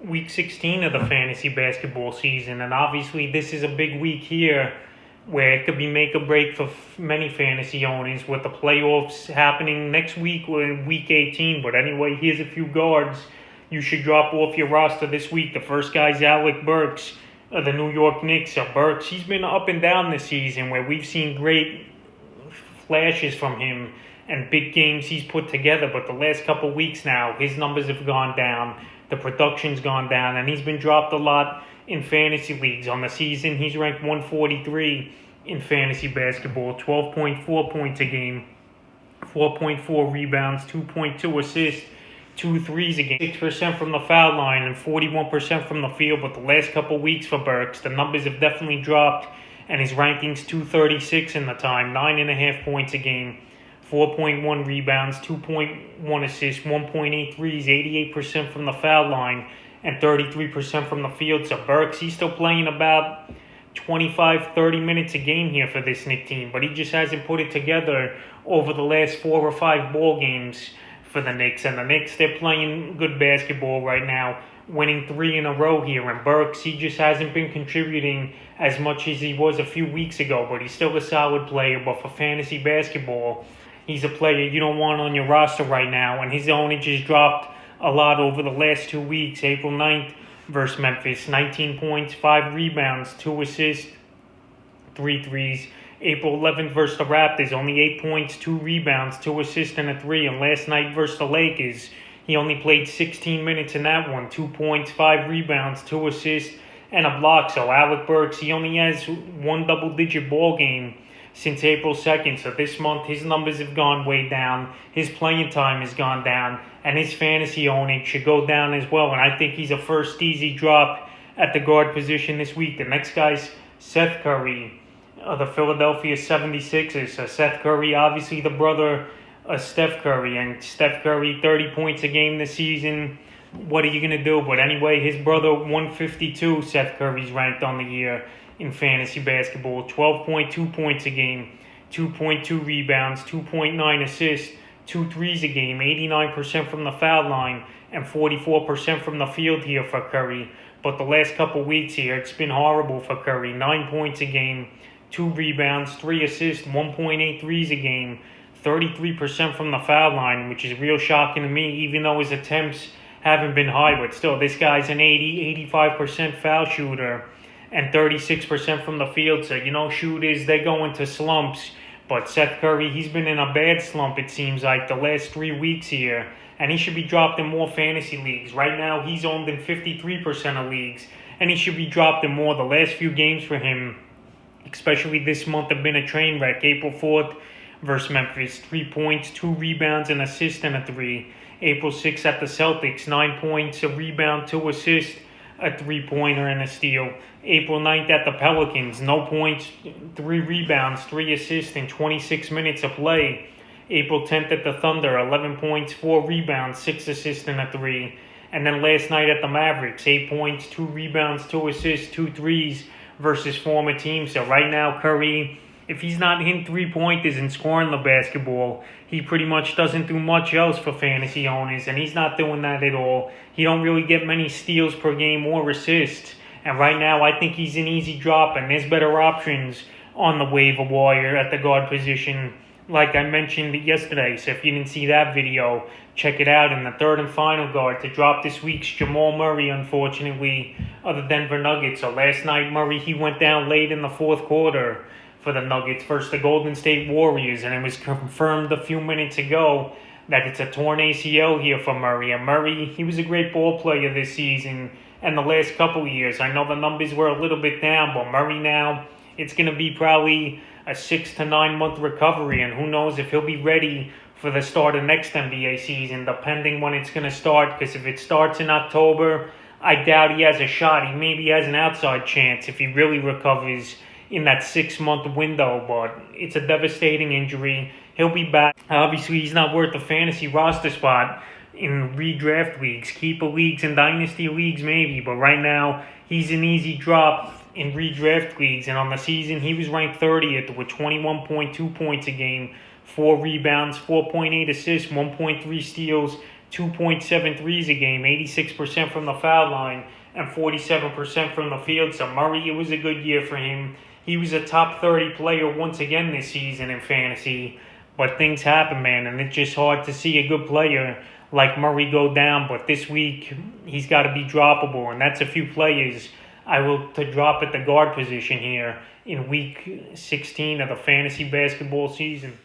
week 16 of the fantasy basketball season, and obviously this is a big week here where it could be make or break for many fantasy owners with the playoffs happening next week or in week 18. But anyway, here's a few guards you should drop off your roster this week. The first guy's Alec Burks of the New York Knicks. Burks, he's been up and down this season where we've seen great flashes from him and big games he's put together, but the last couple weeks now, his numbers have gone down, the production's gone down, and he's been dropped a lot in fantasy leagues. On the season, he's ranked 143 in fantasy basketball, 12.4 points a game, 4.4 rebounds, 2.2 assists, 2 threes a game, 6% from the foul line, and 41% from the field. But the last couple weeks for Burks, the numbers have definitely dropped, and his ranking's 236 in the time, 9.5 points a game, 4.1 rebounds, 2.1 assists, 1.8 threes, 88% from the foul line, and 33% from the field. So Burks, he's still playing about 25, 30 minutes a game here for this Knicks team, but he just hasn't put it together over the last 4 or 5 ball games for the Knicks. And the Knicks, they're playing good basketball right now, winning 3 in a row here. And Burks, he just hasn't been contributing as much as he was a few weeks ago, but he's still a solid player. But for fantasy basketball, he's a player you don't want on your roster right now, and his ownage just dropped a lot over the last 2 weeks. April 9th versus Memphis, 19 points, 5 rebounds, 2 assists, 3 threes. April 11th versus the Raptors, only 8 points, 2 rebounds, 2 assists, and a 3. And last night versus the Lakers, he only played 16 minutes in that one, 2 points, 5 rebounds, 2 assists, and a block. So Alec Burks, he only has 1 double-digit ball game since April 2nd. So this month, his numbers have gone way down. His playing time has gone down. And his fantasy ownage should go down as well. And I think he's a first easy drop at the guard position this week. The next guy's Seth Curry of the Philadelphia 76ers. So Seth Curry, obviously the brother of Steph Curry. And Steph Curry, 30 points a game this season. What are you going to do? But anyway, his brother, 152, Seth Curry's ranked on the year in fantasy basketball, 12.2 points a game, 2.2 rebounds, 2.9 assists, 2 threes a game, 89% from the foul line, and 44% from the field here for Curry. But the last couple weeks here, it's been horrible for Curry. 9 points a game, 2 rebounds, 3 assists, 1.8 threes a game, 33% from the foul line, which is real shocking to me, even though his attempts haven't been high. But still, this guy's an 85% foul shooter, and 36% from the field. So, shooters, they go into slumps. But Seth Curry, he's been in a bad slump, it seems like, the last 3 weeks here. And he should be dropped in more fantasy leagues. Right now, he's owned in 53% of leagues. And he should be dropped in more. The last few games for him, especially this month, have been a train wreck. April 4th versus Memphis, 3 points, 2 rebounds, an assist, and a 3. April 6th at the Celtics, 9 points, a rebound, 2 assists, a 3-pointer, and a steal. April 9th at the Pelicans, no points, 3 rebounds, 3 assists in 26 minutes of play. April 10th at the Thunder, 11 points, 4 rebounds, 6 assists, and a 3. And then last night at the Mavericks, 8 points, 2 rebounds, 2 assists, 2 threes versus former teams. So right now, Curry, if he's not hitting 3-pointers and scoring the basketball, he pretty much doesn't do much else for fantasy owners, and he's not doing that at all. He don't really get many steals per game or assists. And right now, I think he's an easy drop, and there's better options on the waiver wire at the guard position, like I mentioned yesterday. So if you didn't see that video, check it out. And the third and final guard to drop this week's Jamal Murray, unfortunately, of the Denver Nuggets. So last night, Murray, he went down late in the fourth quarter for the Nuggets versus the Golden State Warriors, and it was confirmed a few minutes ago that it's a torn ACL here for Murray. And Murray, he was a great ball player this season and the last couple of years. I know the numbers were a little bit down, but Murray now, it's going to be probably a 6 to 9 month recovery, and who knows if he'll be ready for the start of next NBA season, depending when it's going to start, because if it starts in October, I doubt he has a shot. He maybe has an outside chance if he really recovers in that 6-month window, but it's a devastating injury. He'll be back. Obviously, he's not worth a fantasy roster spot in redraft leagues, keeper leagues, and dynasty leagues maybe, but right now, he's an easy drop in redraft leagues, and on the season, he was ranked 30th with 21.2 points a game, 4 rebounds, 4.8 assists, 1.3 steals, 2.7 threes a game, 86% from the foul line, and 47% from the field. So Murray, it was a good year for him. He was a top 30 player once again this season in fantasy. But things happen, man, and it's just hard to see a good player like Murray go down. But this week, he's got to be droppable, and that's a few players I will to drop at the guard position here in week 16 of the fantasy basketball season.